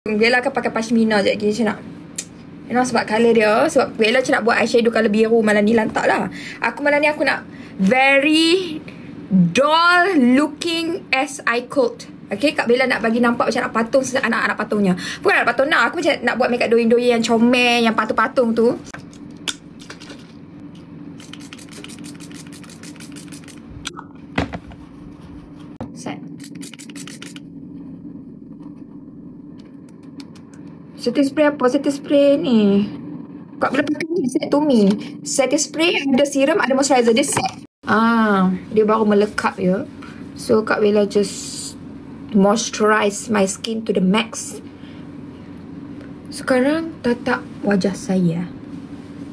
Bella akan pakai pashmina je lagi macam nak. You know, sebab colour dia. Sebab Bella macam nak buat eyeshadow colour biru malam ni lantak lah. Malam ni aku nak very doll looking as I could. Okay, Kak Bella nak bagi nampak macam nak patung anak-anak patungnya. Bukan nak patung nak. Aku macam nak buat makeup doing-doing yang comel, yang patung-patung tu. Set. Setting spray apa? Setting spray ni Kak Bella pakai ni set to me. Setting spray ada serum, ada moisturizer. Dia set. Dia baru melekat ya. So Kak Bella just moisturize my skin to the max. Sekarang tatak wajah saya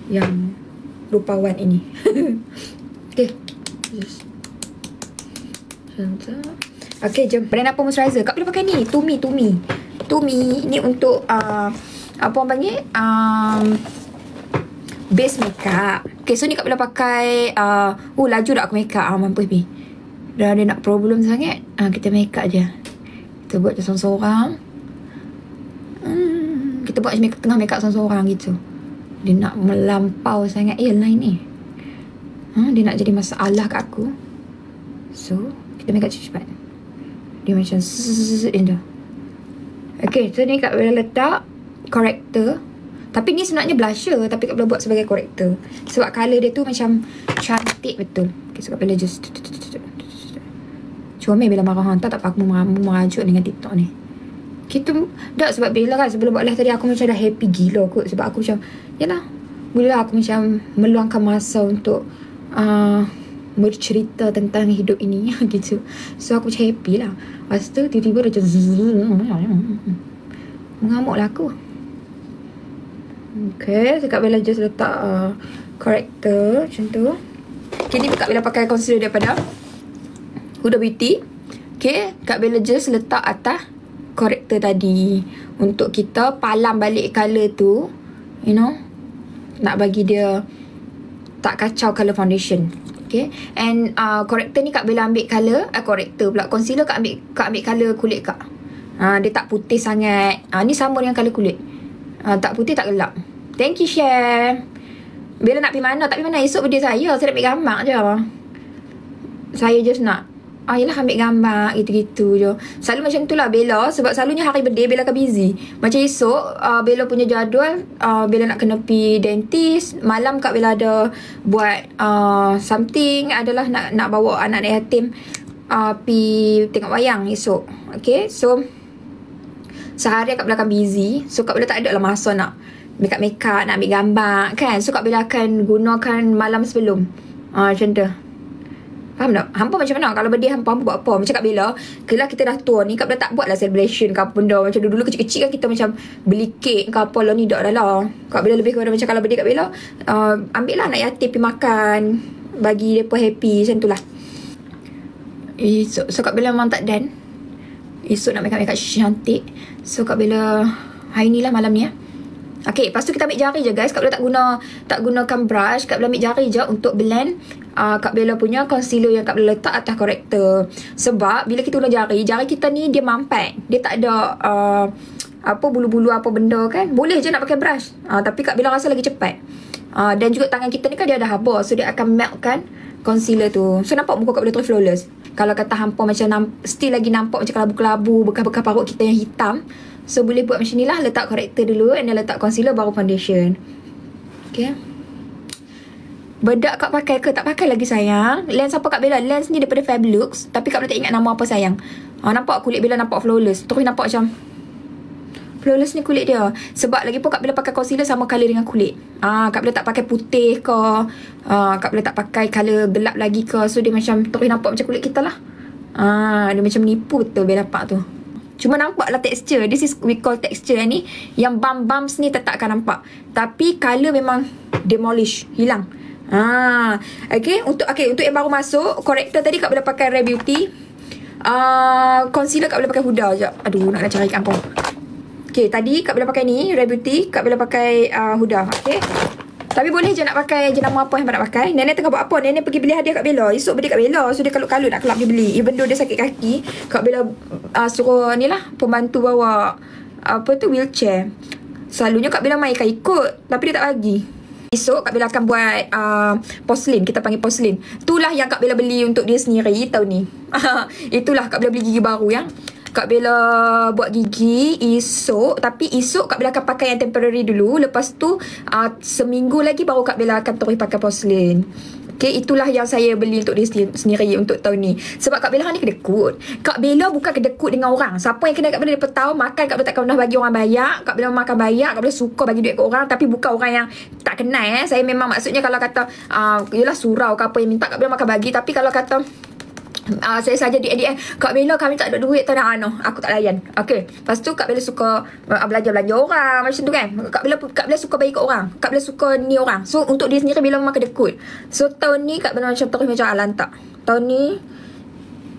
yang rupawan ini. Okay. Okay, jom. Brand apa moisturizer? Kak Bella pakai ni. To me. Ni untuk apa orang panggil? Base makeup. Okay, so ni Kak Bella pakai laju dah aku makeup. Mampus ni. Dah ada nak problem sangat. Kita makeup je. Kita buat je seorang-seorang. Kita buat je tengah makeup seorang-seorang gitu. Dia nak melampau sangat line ni. Dia nak jadi masalah kat aku. So, kita makeup cepat-cepat. Dia macam dia. Okay, so ni Kak Bella letak corrector. Tapi ni sebenarnya blusher, tapi Kak Bella buat sebagai corrector. Sebab colour dia tu macam cantik betul. Okay, so Kak Bella just comel Bella marah. Tak apa aku merajuk dengan TikTok ni. Kita dah sebab Bella kan sebelum buat live tadi aku macam dah happy gila kot. Sebab aku macam yalah, mula aku macam meluangkan masa untuk bercerita tentang hidup ini gitu. So aku macam happy lah. Lepas tu tiba-tiba dia macam mengamuk lah aku. Okay, so Kak Bella just letak corrector macam tu. Okay, ni Kak Bella pakai concealer daripada Huda Beauty. Okay, Kak Bella just letak atas corrector tadi untuk kita palam balik colour tu. You know, nak bagi dia tak kacau colour foundation. Okay, and corrector ni Kak Bella ambil colour corrector pula, concealer Kak ambil colour kulit Kak. Dia tak putih sangat. Ni sama dengan colour kulit. Tak putih tak gelap. Thank you share. Bella nak pergi mana? Tak pergi mana, esok birthday saya. Saya nak ambil gambar je. Saya just nak yelah ambil gambar gitu-gitu je. Selalu macam tu lah Bella. Sebab selalunya hari birthday Bella akan busy. Macam esok Bella punya jadual, Bella nak kena pergi dentist. Malam Kak Bella ada buat something. Adalah nak bawa anak yatim pergi tengok wayang esok. Okay, so sehari Kak Bella akan busy. So Kak Bella tak ada lah masa nak makeup, nak ambil gambar kan. So Kak Bella akan gunakan malam sebelum macam tu. Faham tak? Hampa macam mana? Kalau birthday hampa buat apa? Macam Kak Bella, kalau kita dah tua ni, Kak Bella tak buat lah celebration ke apa benda. Macam dulu kecil-kecil kan kita macam beli kek ke apa lah ni. Tak dah lah. Kak Bella lebih kepada macam kalau birthday Kak Bella, ambil lah anak yatim pergi makan, bagi mereka happy macam tu lah. So Kak Bella memang tak done. Esok nak makeup cantik. So Kak Bella hari ni lah malam ni. Okay, lepas tu kita ambil jari je guys. Kak Bella tak gunakan brush. Kak Bella ambil jari je untuk blend Kak Bella punya concealer yang Kak Bella letak atas corrector. Sebab bila kita guna jari kita ni dia mampat. Dia tak ada apa bulu-bulu apa benda kan. Boleh je nak pakai brush. Tapi Kak Bella rasa lagi cepat. Dan juga tangan kita ni kan dia ada haba. So dia akan meltkan concealer tu. So nampak muka Kak Bella terus flawless. Kalau kata hampa macam still lagi nampak macam kelabu-kelabu, bekas-bekas parut kita yang hitam. So boleh buat macam ni lah. Letak corrector dulu and then letak concealer baru foundation. Okay. Bedak Kak pakai ke? Tak pakai lagi sayang. Lens apa Kak Bella? Lens ni daripada Fablux. Tapi Kak Bella tak ingat nama apa sayang. Nampak kulit Bella nampak flawless. Terus nampak macam flawless ni kulit dia. Sebab lagi pun Kak Bella pakai concealer sama colour dengan kulit. Kak Bella tak pakai putih ke. Kak Bella tak pakai colour gelap lagi ke. So dia macam terus nampak macam kulit kita lah. Dia macam menipu betul Bella nampak tu. Cuma nampak lah texture. This is we call texture ni. Yang bumps ni tetap akan nampak. Tapi colour memang demolish. Hilang. Okay. Untuk yang baru masuk, corrector tadi Kak Bella pakai Rare Beauty. Concealer Kak Bella pakai Huda je. Aduh, nak cari kat apa. Okay, tadi Kak Bella pakai ni Rare Beauty. Kak Bella pakai Huda. Okay. Tapi boleh je nak pakai jenama apa yang nak pakai. Nenek tengah buat apa? Nenek pergi beli hadiah Kak Bella. Esok birthday Kak Bella. So dia kalut-kalut nak kelab dia beli. Even though dia sakit kaki, Kak Bella suruh ni lah pembantu bawa wheelchair. Selalunya Kak Bella mainkan ikut, tapi dia tak bagi. Esok Kak Bella akan buat porcelain. Kita panggil porcelain. Itulah yang Kak Bella beli untuk dia sendiri tahun ni. Itulah Kak Bella beli gigi baru yang Kak Bella buat gigi esok. Tapi esok Kak Bella akan pakai yang temporary dulu. Lepas tu seminggu lagi baru Kak Bella akan terus pakai porcelain. Okay, itulah yang saya beli untuk dia sendiri untuk tahun ni. Sebab Kak Bella ni kedekut. Kak Bella bukan kedekut dengan orang. Siapa yang kenal Kak Bella daripada tahun makan, Kak Bella tak pernah bagi orang bayar. Kak Bella makan bayar. Kak Bella suka bagi duit ke orang. Tapi bukan orang yang tak kenal. Saya memang maksudnya kalau kata yelah surau ke apa yang minta Kak Bella makan bagi. Tapi kalau kata saya saja DM Kak Bella kami tak ada duit tak ada aku tak layan. Okay, lepas tu Kak Bella suka belanja orang macam tu kan. Kak Bella suka bagi kat orang. Kak Bella suka ni orang. So untuk dia sendiri Bella memang kedekut. So tahun ni Kak Bella macam terus macam lantak. Tahun ni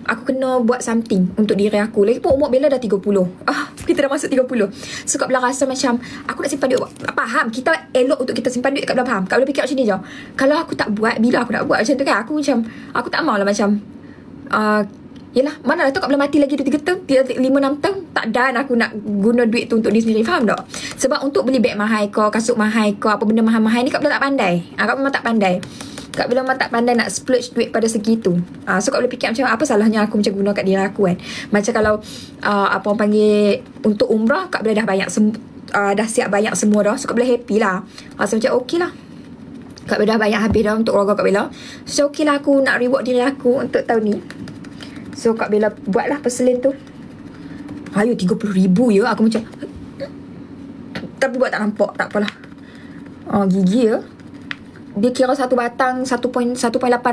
aku kena buat something untuk diri aku. Lagi pun umur Bella dah 30. Kita dah masuk 30. So Kak Bella rasa macam aku nak simpan duit. Faham, kita elok untuk kita simpan duit. Kak Bella faham. Kak Bella fikir macam ni je. Kalau aku tak buat, bila aku nak buat macam tu kan, aku macam aku tak maulah macam yelah, mana lah tu Kak Bella mati lagi 2-3 tahun 5-6 tahun tak dan aku nak guna duit tu untuk diri sendiri. Faham tak? Sebab untuk beli beg mahal ke, kasut mahal ke, apa benda mahal-mahal ni Kak Bella tak pandai. Kak Bella memang tak pandai. Kak Bella memang tak pandai nak splurge duit pada segitu. So Kak Bella fikir macam apa salahnya aku macam guna kat diri aku kan. Macam kalau apa orang panggil untuk umrah, Kak Bella dah banyak dah siap banyak semua dah. So Kak Bella happy lah. So macam okey lah, Kak Bella dah banyak habis dah untuk keluarga Kak Bella. So okey lah, aku nak reward diri aku untuk tahun ni. So Kak Bella buatlah porcelain tu. Ayo 30,000 ya. Aku macam tapi buat tak nampak. Tak apalah. Gigi ya. Dia kira satu batang 1.8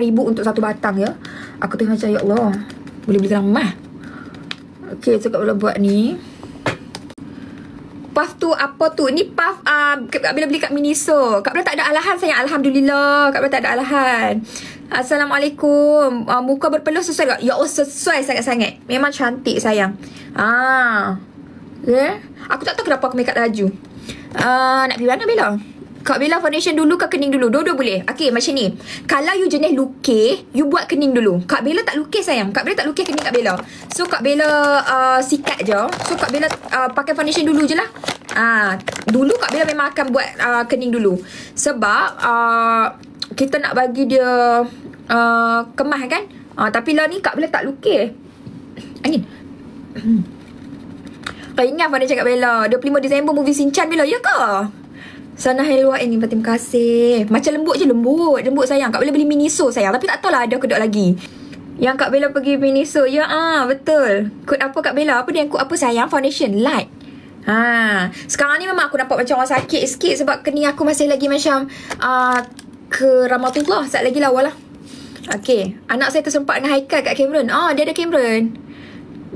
ribu untuk satu batang ya. Aku tu macam ya Allah, boleh beli rumah. Okay, so Kak Bella buat ni. Puff tu apa tu? Ni puff Kak Bella beli kat Miniso. Kak Bella tak ada alahan sayang. Alhamdulillah Kak Bella tak ada alahan. Assalamualaikum. Muka berpeluh sesuai tak? Ya Allah, sesuai sangat-sangat. Memang cantik sayang. Yeah. Aku tak tahu kenapa aku make up laju. Nak pergi mana Bella? Kak Bella foundation dulu ke kening dulu? Dua-dua boleh. Okay, macam ni. Kalau you jenis lukis, you buat kening dulu. Kak Bella tak lukis sayang. Kak Bella tak lukis kening Kak Bella. So Kak Bella sikat je. So Kak Bella pakai foundation dulu je lah. Dulu Kak Bella memang akan buat kening dulu. Sebab kita nak bagi dia kemas kan. Tapi lah ni Kak Bella tak lukis. Angin. Kau ingat foundation Kak Bella 25 Disember movie Sinchan Bella, ya ke? Sana helwa ini, terima kasih. Macam lembut je, lembut sayang. Kak Bella beli Miniso sayang. Tapi tak tahulah ada ke tak lagi. Yang Kak Bella pergi Miniso. Ya betul. Kod apa Kak Bella? Apa dia yang kod apa sayang? Foundation light. Sekarang ni memang aku nampak macam orang sakit sikit. Sebab kening aku masih lagi macam ke Ramatullah. Sekejap lagi lawa lah. Okay, anak saya tersempat dengan Haikal kat Cameron. Dia ada Cameron.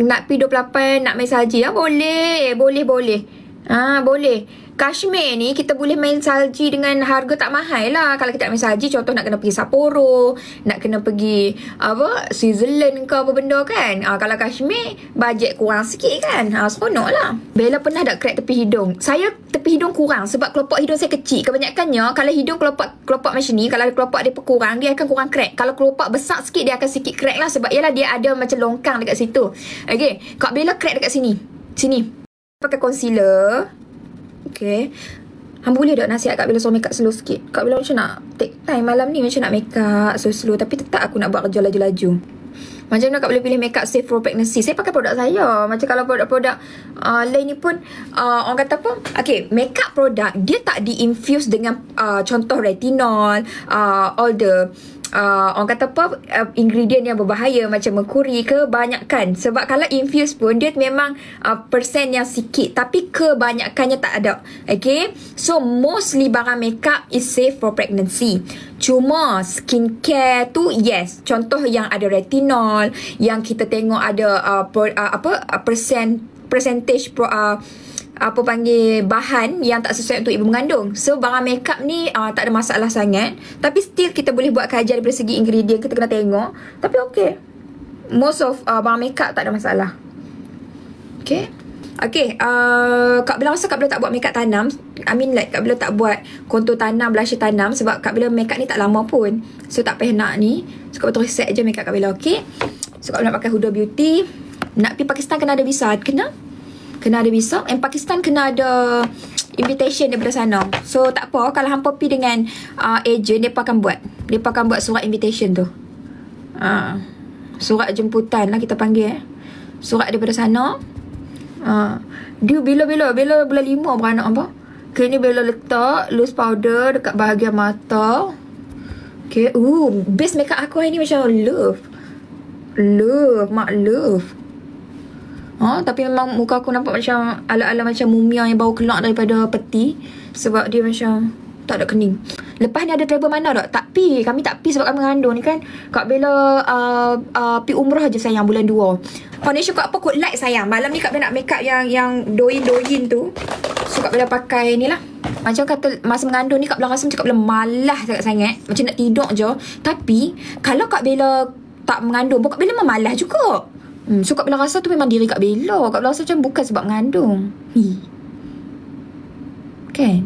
Nak pergi 28, nak main salji. Boleh. Boleh. Kashmir ni kita boleh main salji dengan harga tak mahal lah. Kalau kita nak main salji, contoh nak kena pergi Sapporo, nak kena pergi Switzerland ke apa benda kan. Kalau Kashmir bajet kurang sikit kan. Seronok lah. Bella pernah tak crack tepi hidung? Saya tepi hidung kurang sebab kelopak hidung saya kecil. Kebanyakannya kalau hidung kelopak macam ni, kalau kelopak dia kurang, dia akan kurang crack. Kalau kelopak besar sikit, dia akan sikit crack lah. Sebab ialah dia ada macam longkang dekat situ. Okay, Kak Bella crack dekat sini. Pakai concealer. Okay, hamba boleh tak nasihat Kak Bella suruh make up slow sikit? Kak Bella macam nak take time malam ni, macam nak make up slow. Tapi tetap aku nak buat kerja laju-laju. Macam mana Kak Bella pilih make up safe for pregnancy? Saya pakai produk saya. Macam kalau produk-produk lain ni pun orang kata apa? Okay, make up produk dia tak di-infuse dengan contoh retinol, all the orang kata apa, ingredient yang berbahaya macam merkuri kebanyakan. Sebab kalau infuse pun dia memang persen yang sikit, tapi kebanyakannya tak ada. Okay, so mostly barang makeup is safe for pregnancy. Cuma skincare tu yes, contoh yang ada retinol, yang kita tengok ada percentage apa panggil bahan yang tak sesuai untuk ibu mengandung. So barang makeup ni tak ada masalah sangat. Tapi still kita boleh buat kajian dari segi ingredient, kita kena tengok. Tapi okay, most of barang makeup tak ada masalah. Okay, Kak Bella rasa Kak Bella tak buat makeup tanam. I mean like Kak Bella tak buat kontur tanam, blusher tanam. Sebab Kak Bella makeup ni tak lama pun. So tak payah nak ni. So Kak Bella terus set je makeup Kak Bella. Okay, so Kak Bella nak pakai Huda Beauty. Nak pergi Pakistan kena ada visa. Kena kena ada visa. And Pakistan kena ada invitation daripada sana. So tak apa, kalau hampa pergi dengan agent, mereka akan buat surat invitation tu. Surat jemputan lah kita panggil. Surat daripada sana. Dia bila bulan 5 beranak apa. Okay, ni Bella letak loose powder dekat bahagian mata. Okay, base makeup aku hari ni macam love, mak love. Tapi memang muka aku nampak macam ala-ala macam mumia yang baru keluar daripada peti. Sebab dia macam tak ada kening. Lepas ni ada travel mana tak? Kami tak pi sebab kami mengandung ni kan. Kak Bella pi umrah je sayang bulan 2. Foundation kau apa kot light sayang. Malam ni Kak Bella nak makeup yang doin tu. So Kak Bella pakai ni lah. Macam kata masa mengandung ni Kak Bella rasa macam Kak Bella malas sangat. Macam nak tidur je. Tapi kalau Kak Bella tak mengandung pun Kak Bella memang malas juga. So Kak Bella rasa tu memang diri Kak Bella. Kak Bella rasa macam bukan sebab mengandung. Kan?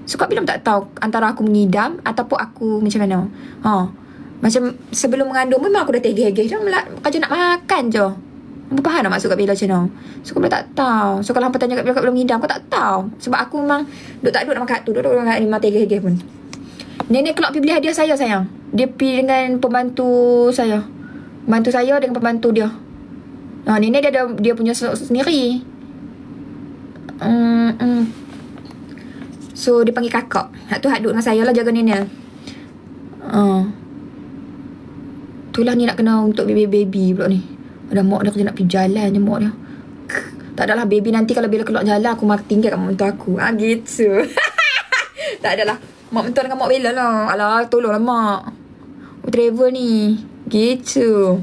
So Kak Bella tak tahu antara aku mengidam ataupun aku macam mana. Macam sebelum mengandung memang aku dah tegeh-tegeh. Kerja nak makan je. Apa faham nak maksud Kak Bella macam mana? So Kak Bella tak tahu. So kalau hampa tanya Kak Bella mengidam, kau tak tahu. Sebab aku memang tak duduk nak makan tu. Duduk makan memang tegeh-tegeh pun. Nenek keluar pergi beli hadiah saya sayang. Dia pergi dengan pembantu saya. Pembantu saya dengan pembantu dia. Nenek dia punya sendiri. So dia panggil kakak. Hak tu hak duduk dengan saya lah jaga nenek. Itulah ni nak kena untuk baby pula ni. Ada mak dia kerja nak pergi jalan je mak dia. Tak adalah baby nanti kalau bila keluar jalan aku makan tinggal kat mak mentua aku. Gitu. Tak adalah. Mak mentua dengan mak Bella lah. Alah tolonglah mak. Travel ni. Gitu.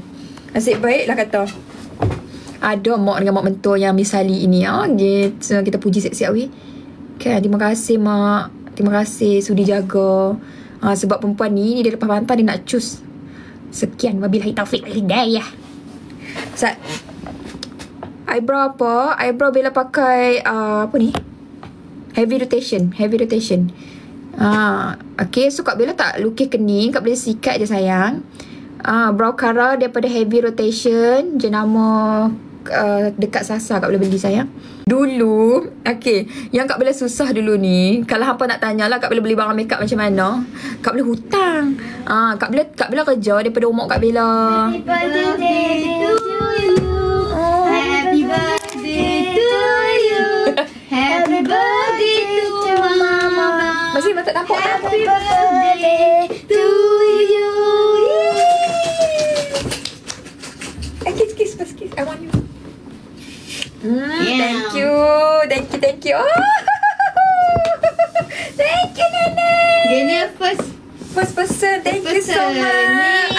Nasib baik lah kata. Ada mak dengan mak mentua yang misali ini. Gitu. Kita puji siap-siap weh. Okay, terima kasih mak. Terima kasih sudi jaga. Sebab perempuan ni dia lepas pantai dia nak cus. Sekian wabillahi taufiq wal hidayah. Eyebrow apa? Eyebrow Bella pakai apa ni? Heavy rotation. Okay, so Kak Bella tak lukis kening. Kak Bella sikat je sayang. Brow color daripada Heavy Rotation. Jenama dekat Sasa Kak Bella beli sayang. Dulu, okay, yang Kak Bella susah dulu ni, kalau hampa nak tanya lah Kak Bella beli barang makeup macam mana, Kak Bella hutang. Kak Bella kerja daripada rumah Kak Bella. Happy birthday to you. Happy birthday to you. Happy birthday to mama. Masih tak nampak. Happy birthday to you. Kiss. I want you. Thank you. Thank you, Nenek. Dia ni First person. Thank you so much.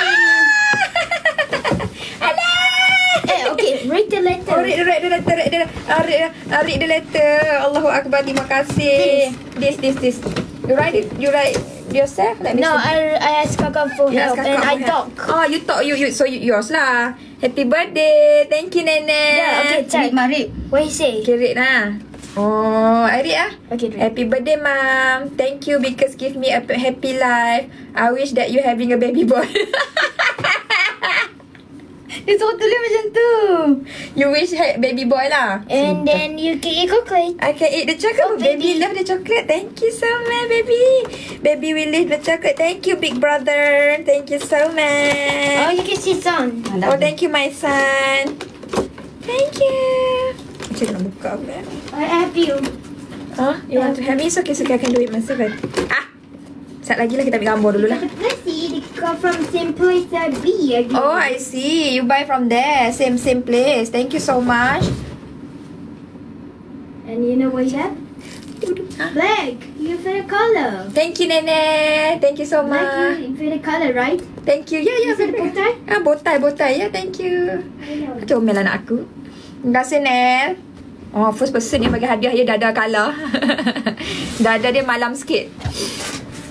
Alah. Okay, read the letter. Read the letter. Allahu Akbar. Terima kasih. This. You write it yourself? No, I asked Kakak for help and I talk. You talk. So yours lah. Happy birthday. Thank you, Nenek. Yeah, okay, check. Marip. What you say? Okay, read lah. I read lah. Okay, read. Happy birthday, Mom. Thank you because give me a happy life. I wish that you having a baby boy. Dia suruh tulis macam tu. You wish baby boy lah. And then you can eat chocolate. I can eat the chocolate. Baby love the chocolate. Thank you so much, baby. Baby will eat the chocolate. Thank you, big brother. Thank you so much. Oh, you can sit on. Thank you, my son. Thank you. Macam nak buka pula. I help you. You want to have me? It's okay, I can do it myself. Sekejap lagi lah kita ambil gambar dulu lah. Let's see, they come from same place that B again. Oh, I see. You buy from there. Same place. Thank you so much. And you know what you have? Black. Your favorite color. Thank you, Nenek. Thank you so much. Black, your favorite color, right? Thank you. Yeah. Is it Botai. Yeah, thank you. I know. Comel anak aku. Terima kasih, Nel. First person yang bagi hadiah dia dada kalah. Dada dia malam sikit.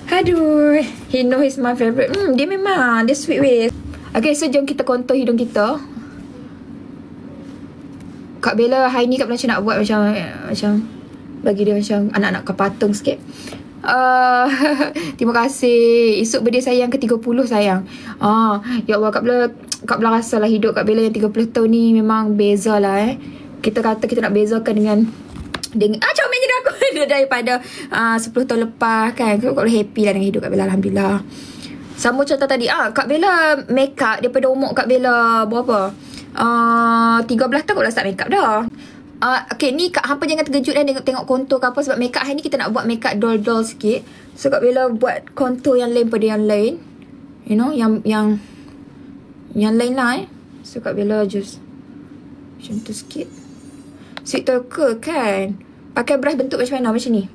Aduh, he know he's my favourite. Dia memang, dia sweet way. Okay, so jom kita contour hidung kita. Kak Bella hari ni Kak Bella macam nak buat macam bagi dia macam anak-anak kepatung sikit. Terima kasih. Esok birthday saya yang ke-30 sayang. Ya Allah, Kak Bella rasa lah hidup Kak Bella yang 30 tahun ni memang beza lah. Okay, kita kata kita nak bezakan dengan comel je aku daripada 10 tahun lepas kan. Kak Bella happy lah dengan hidup Kak Bella, Alhamdulillah. Sama contoh tadi, Kak Bella make up daripada umur Kak Bella berapa? 13 tahun Kak Bella start make up dah. Okay, ni hampa jangan terkejut dan tengok kontur ke apa. Sebab make up hari ni kita nak buat make up doll-doll sikit. So Kak Bella buat kontur yang lain pada yang lain. You know, yang lain lah So Kak Bella just macam tu sikit. Sweet talker kan. Pakai brush bentuk macam mana? Macam ni.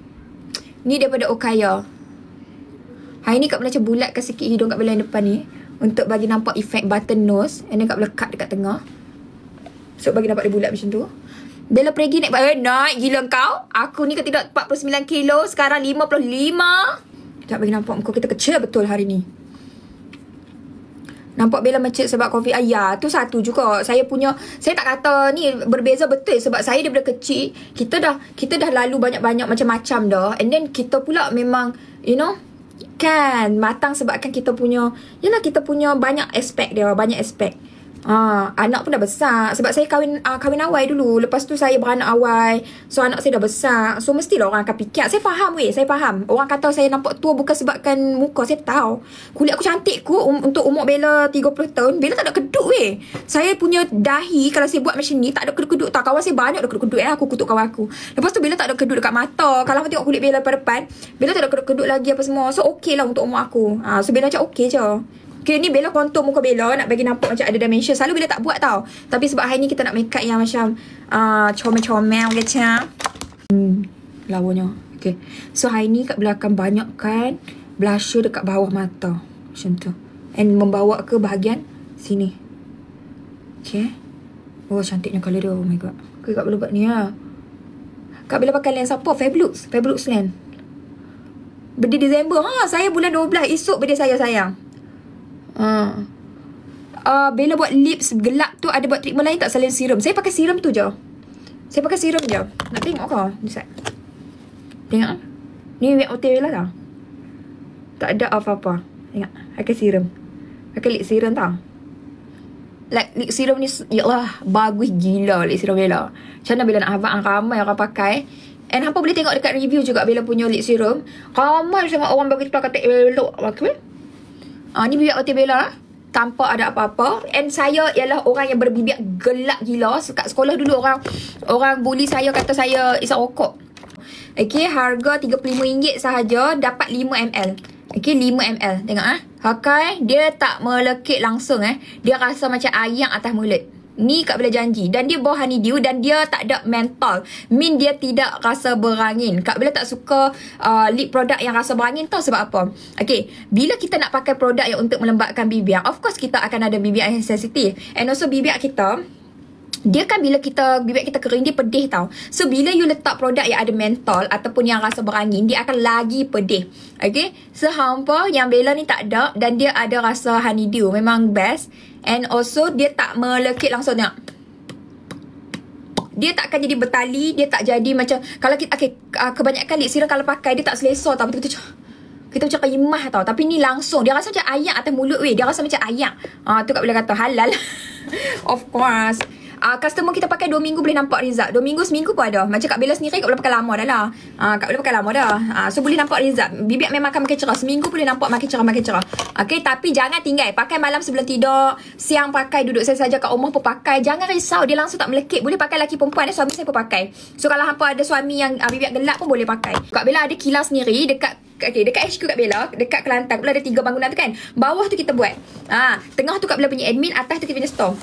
Ni daripada Okaya. Hari ni Kak Bella macam bulatkan sikit hidung Kak Bella yang depan ni, untuk bagi nampak efek button nose. And then Kak Bella cut dekat tengah, so bagi nampak dia bulat macam tu. Bella pergi naik gila kau. Aku ni tidak 49 kilo, sekarang 55. Sekejap bagi nampak muka kita kecil betul hari ni. Nampak Bella macam sebab COVID. Ya, tu satu juga. Saya tak kata ni berbeza betul. Sebab saya daripada kecil, kita dah lalu banyak-banyak macam-macam dah. And then kita pula memang, you know, kan matang sebabkan kita punya, kita punya banyak aspek dia, banyak aspek. Anak pun dah besar. Sebab saya kahwin awal dulu. Lepas tu saya beranak awal. So anak saya dah besar. So mestilah orang akan fikir. Saya faham saya faham. Orang kata saya nampak tua bukan sebabkan muka. Saya tahu kulit aku cantik untuk umur Bella 30 tahun. Bella tak ada kedut Saya punya dahi, kalau saya buat macam ni, tak ada kedut-kedut tau. Kawan saya banyak ada kedut-kedut Aku kutuk kawan aku. Lepas tu Bella tak ada kedut dekat mata. Kalau tengok kulit Bella pada depan, Bella tak ada kedut-kedut lagi apa semua. So okey lah untuk umur aku. So Bella macam okey je. Okay, ni Bella kontur muka Bella nak bagi nampak macam ada dimension. Selalu Bella tak buat tau. Tapi sebab hari ni kita nak make up yang macam comel-comel macam. Lawanya. Okay. So hari ni Kak Bella akan banyakkan blusher dekat bawah mata. Macam tu. And membawa ke bahagian sini. Okay. Oh, cantiknya colour dia. Oh my god. Okay, Kak Bella buat ni lah. Kak Bella pakai lens apa? Fablux lens. Birthday Disember. Saya bulan 12. Esok birthday saya, sayang. Bella buat lips gelap tu, ada buat treatment lain tak selain serum? Saya pakai serum tu je. Nak tengok ke? Tengok. Ni make hotel Bella tau. Tak ada apa-apa. Tengok. Pakai serum. Pakai lip serum tau. Like lip serum ni, ya Allah, bagus gila lip serum Bella. Macam mana Bella nak habang ramai orang pakai. And hampa boleh tengok dekat review juga Bella punya lip serum. Ramai sangat orang bagi tahu kata elok. Ni bibir hotel Bella lah. Tanpa ada apa-apa. And saya ialah orang yang berbibir gelap gila. Kat sekolah dulu orang bully saya, kata saya isap rokok. Okay, harga RM35 sahaja, dapat 5ml. Okay, 5ml. Tengok pakai, dia tak melekit langsung Dia rasa macam ayam atas mulut. Ni Kak Bella janji. Dan dia bawah honeydew dan dia tak ada mentol. Mean dia tidak rasa berangin. Kak Bella tak suka lip produk yang rasa berangin. Tahu sebab apa? Okay, bila kita nak pakai produk yang untuk melembabkan bibir, of course kita akan ada bibir yang sensitif. And also bibir kita, dia kan bila bibir kita kering, dia pedih tau. So bila you letak produk yang ada mentol ataupun yang rasa berangin, dia akan lagi pedih. Okay, so hampa yang Bella ni tak ada. Dan dia ada rasa honeydew. Memang best. And also dia tak melekit langsung. Tengok, dia tak akan jadi bertali. Dia tak jadi macam, kalau kita kebanyakan lip serum kalau pakai, dia tak selesa tau. Betul-betul kita macam kaimah tau. Tapi ni langsung, dia rasa macam ayak atas mulut Dia rasa macam ayak. Tu Kak Bella kata halal. Of course. Customer kita pakai 2 minggu boleh nampak result. 2 minggu, seminggu pun ada. Macam Kak Bella sendiri, Kak Bella pakai lama dah lah. Kak Bella pakai lama dah. So boleh nampak result. Bibir memang akan makin cerah. Seminggu boleh nampak makin cerah. Okay, tapi jangan tinggal. Pakai malam sebelum tidur. Siang pakai, duduk saya saja kat rumah pun pakai. Jangan risau, dia langsung tak melekit. Boleh pakai lelaki perempuan. Suami saya pun pakai. So kalau hampa ada suami yang bibir gelap pun boleh pakai. Kak Bella ada kilau sendiri dekat HQ Kak Bella, dekat Kelantan. Pula ada 3 bangunan tu kan. Bawah tu kita buat. Tengah tu Kak Bella punya admin, atas tu kita punya store.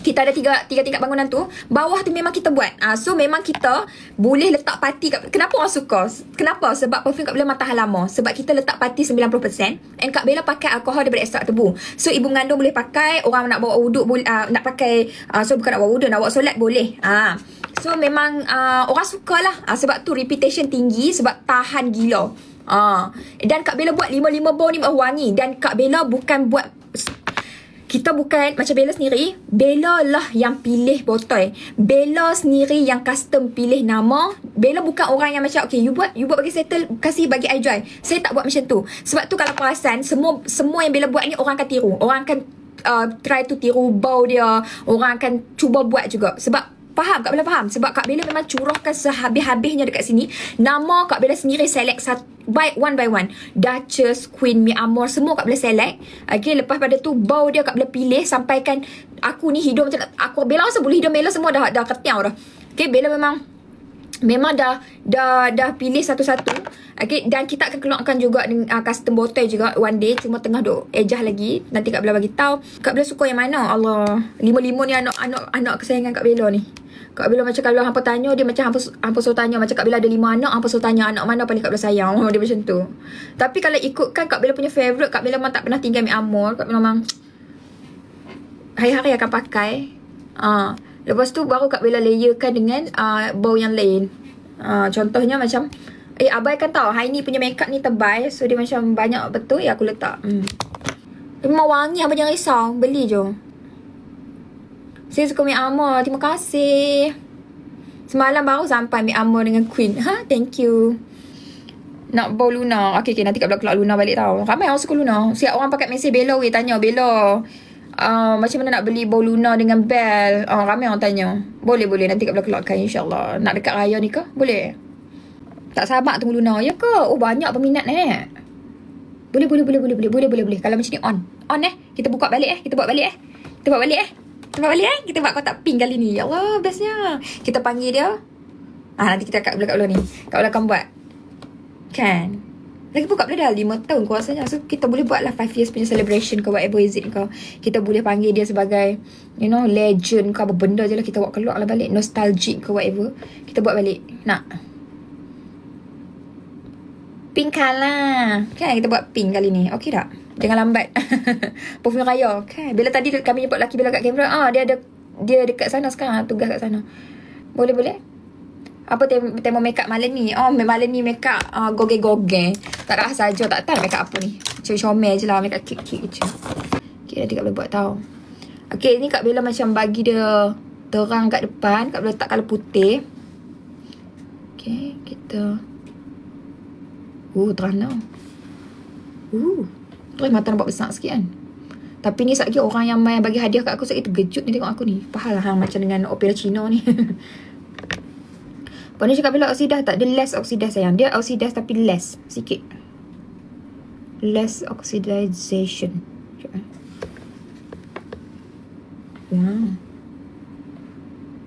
Kita ada tiga tingkat bangunan tu. Bawah tu memang kita buat. So memang kita boleh letak parti. Kenapa orang suka? Kenapa? Sebab perfume Kak Bella memang tahan lama. Sebab kita letak parti 90%. And Kak Bella pakai alkohol daripada ekstrak tebu. So ibu mengandung boleh pakai. Orang nak bawa wuduk boleh, nak pakai. So bukan nak bawa wuduk, nak bawa solat boleh. So memang orang sukalah. Sebab tu reputation tinggi. Sebab tahan gila. Dan Kak Bella buat 5 bau ni wangi. Dan Kak Bella bukan buat, kita bukan macam Bella sendiri. Bella lah yang pilih botol. Bella sendiri yang custom pilih nama. Bella bukan orang yang macam, okay, you buat bagi settle, kasih bagi I dry. Saya tak buat macam tu. Sebab tu kalau perasan, semua yang Bella buat ni orang akan tiru. Orang akan try to tiru bau dia. Orang akan cuba buat juga. Sebab Kak Bella faham. Sebab Kak Bella memang curahkan sehabis-habisnya dekat sini. Nama Kak Bella sendiri select one by one. Duchess, Queen, Mi Amor, semua Kak Bella select. Okay, lepas pada tu bau dia Kak Bella pilih. Sampaikan aku ni hidung macam, aku Bella rasa bulu hidung Bella semua dah ketiau dah. Okay, Bella memang dah pilih satu-satu. Okay, dan kita akan keluarkan juga custom bottle juga one day. Cuma tengah duk ejah lagi. Nanti Kak Bella bagi tahu. Kak Bella suka yang mana? Allah, 5 ni anak kesayangan Kak Bella ni. Kak Bella macam kalau hampa tanya, dia macam hampa suruh tanya. Macam Kak Bella ada 5 anak, hampa suruh tanya anak mana paling Kak Bella sayang. Dia macam tu. Tapi kalau ikutkan Kak Bella punya favourite, Kak Bella memang tak pernah tinggal Mi Amor. Kak Bella memang hari-hari akan pakai. Lepas tu baru Kak Bella layerkan dengan bau yang lain. Contohnya macam Abai kan tahu Haini punya makeup ni tebal. So dia macam banyak betul. Aku letak memang wangi. Abang jangan risau, beli je. Saya suka Mi Amor. Terima kasih. Semalam baru sampai Mi Amor dengan Queen. Thank you. Nak bau Luna. Okay, nanti Kak Bella keluar Luna balik tau. Ramai orang suka Luna. Siap orang pakai mesej Bella tanya Bella, macam mana nak beli bau Luna dengan bel. Ramai orang tanya. Boleh nanti Kak Bella keluarkan, insyaAllah. Nak dekat raya ni ke? Boleh. Tak sabar tunggu Luna. Ya ke? Oh, banyak peminat Boleh. Kalau macam ni on kita buka balik Kita buat balik Kita buat kotak pink kali ni. Ya Allah, bestnya. Kita panggil dia. Nanti kita Kak Bella ni. Kak Bella akan buat. Kan? Lagi pun Kak Bella dah 5 tahun kuasanya. So kita boleh buat lah 5 years punya celebration ke whatever is it ke. Kita boleh panggil dia sebagai legend ke apa benda je lah. Kita buat keluar lah balik. Nostalgic ke whatever. Kita buat balik. Nak pink color. Kan kita buat pink kali ni. Okey tak? Jangan lambat. Perfume raya. Kan? Bila tadi kami jemput laki Bella kat kamera. Dia dekat sana sekarang. Tugas kat sana. Boleh? Apa tema makeup malam ni? Malam ni makeup goge-goge. Tak ada saja. Tak tahu makeup apa ni. Comel je lah. Makeup kik-kik je. Okay, nanti Kak Bella buat tahu. Okay, ni Kak Bella macam bagi dia terang kat depan. Kak Bella letak colour putih. Okay, kita terang tau. Terus mata nampak besar sikit kan. Tapi ni sekejap orang yang main bagi hadiah kat aku sekejap terkejut ni tengok aku ni. Faham lah macam dengan opera Cina ni. Lepas ni cakap Bella oksidas tak? Dia less oksidas sayang. Dia oksidas tapi less sikit. Less oxidization. Wow.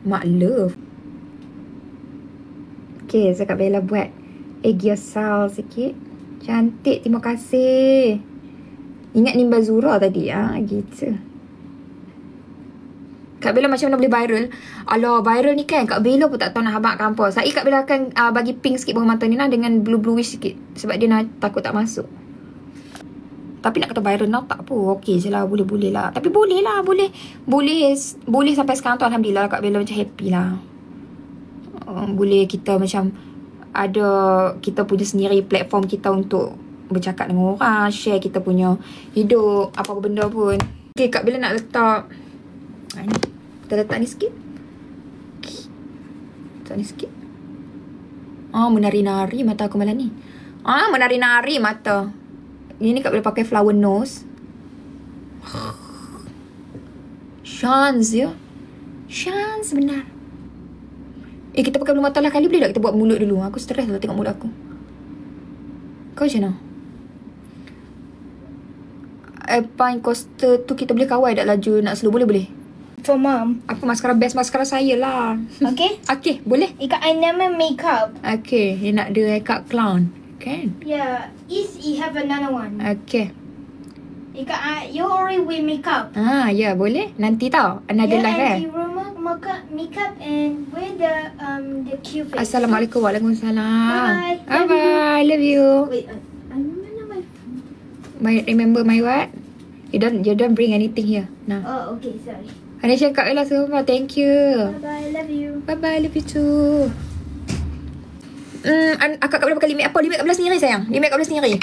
Mak love. Okay, so Kak Bella buat Eggiosal sikit. Cantik, terima kasih. Ingat Nimba Zura tadi gitu. Kak Bella macam mana boleh viral? Alah, viral ni kan Kak Bella pun tak tahu nak habak kampung. Saya Kak Bella akan bagi pink sikit bawah mata ni dengan bluish sikit. Sebab dia takut tak masuk. Tapi nak kata viral now tak apa. Okey je lah, boleh lah. Tapi boleh lah, boleh sampai sekarang tu Alhamdulillah Kak Bella macam happy lah. Boleh kita macam ada kita punya sendiri platform kita untuk bercakap dengan orang, share kita punya hidup, apa-apa benda pun. Okay, Kak Bella nak letak ni. Kita letak ni sikit. Letak ni sikit. Menari-nari mata aku malam ni. Menari-nari mata. Ini Kak Bella pakai flower nose. Chance ya. Chance benar. Kita pakai bulu mata lah kali. Boleh tak kita buat mulut dulu? Aku stres lah tengok mulut aku. Kau macam mana? Alpine Coaster tu kita boleh kawal tak laju nak slow? Boleh? For mom. Apa maskara best? Maskara saya lah. Okay? Okay, boleh? Ika, I never makeup. Okay, dia nak ada makeup clown. Kan? Yeah. You have another one. Okay. Ika, you already wear makeup. Ya, boleh. Nanti tau. Another live and you remove makeup and wear the cute face. Assalamualaikum. Waalaikumsalam. Bye. Bye. Love you. Wait, I remember my phone. Remember my what? You don't bring anything here. Nah. Oh, okay, sorry. Anisha Kak Bella semua. Thank you. Bye-bye, love you. Bye-bye, love you too. Kak Bella pakai limek apa? Limek Kak Bella sendiri sayang. Limek Kak Bella sendiri.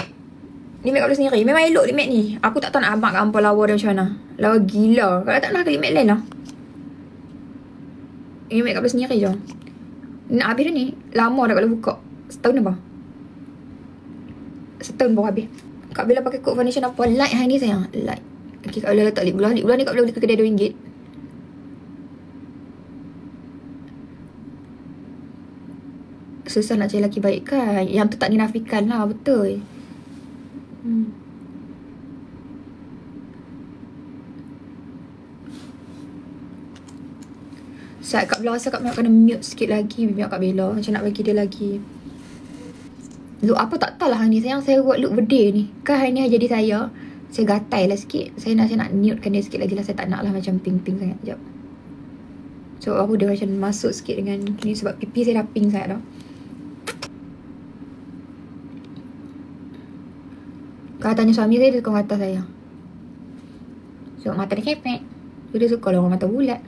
Limek Kak Bella sendiri. Memang elok limek ni. Aku tak tahu nak abang kat ampun lawa dia macam mana. Lawa gila. Kalau tak nak pakai limek lain lah. Limek Kak Bella sendiri je. Nak habis dah ni. Lama dah Kak Bella buka. Setahun apa? Setahun baru habis. Kak Bella pakai coat foundation apa? Light hari ni sayang. Light. Okay, Kak Bella letak lip gloss. Lip gloss ni Kak Bella beli ke kedai RM2. susah nak cari lelaki baik kan. Yang tu tak dinafikan lah, betul. Saat Kak Bella rasa Kak Bella kena mute sikit lagi bibir Kak Bella. Macam nak bagi dia lagi. Look apa tak tahu lah hari ni. Sayang saya buat look berde ni. Kan hari ni jadi saya gatai lah sikit. Saya nak nudekan dia sikit lagi lah. Saya tak nak lah macam pink-pink sangat. Sekejap. So aku dah macam masuk sikit dengan ni. Sebab pipi saya dah pink sangat dah. Kalau tanya suami saya, dia suka mata saya. So mata dia kepek. So dia suka lah orang mata bulat.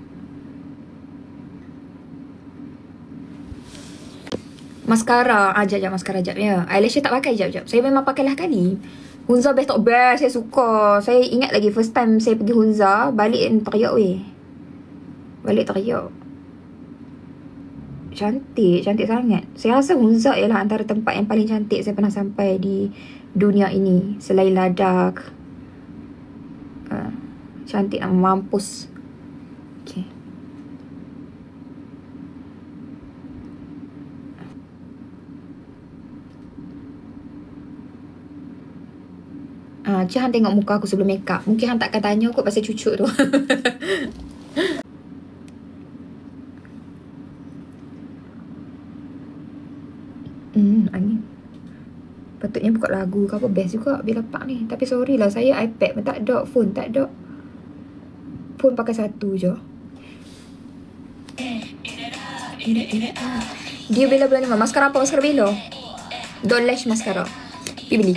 Mascara. Jap mascara jap ya. Eyelash tak pakai jap. Saya memang pakai lah kali. Hunza best tak best. Saya suka. Saya ingat lagi first time saya pergi Hunza. Balik teriak weh. Balik teriak. Cantik sangat. Saya rasa Hunza ialah antara tempat yang paling cantik saya pernah sampai di dunia ini. Selain Ladakh. Cantik nak mampus. Okay. Cik Han tengok muka aku sebelum make up. Mungkin Han takkan tanya kot pasal cucuk tu. Angin. Patutnya buka lagu ke apa. Best juga bila pak ni. Tapi sorry lah. Saya iPad pun tak ada. Phone tak ada. Phone pakai satu je. Dia Bella bulan 5. Maskara apa? Maskara Bella. Don't lash maskara. Pergi beli.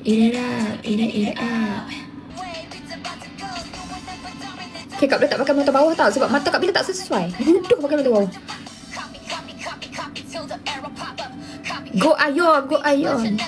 Ira. Okay, Kak Bella tak pakai mata bawah tau. Sebab mata Kak Bella tak sesuai. Duduk pakai mata bawah. Go Ayon.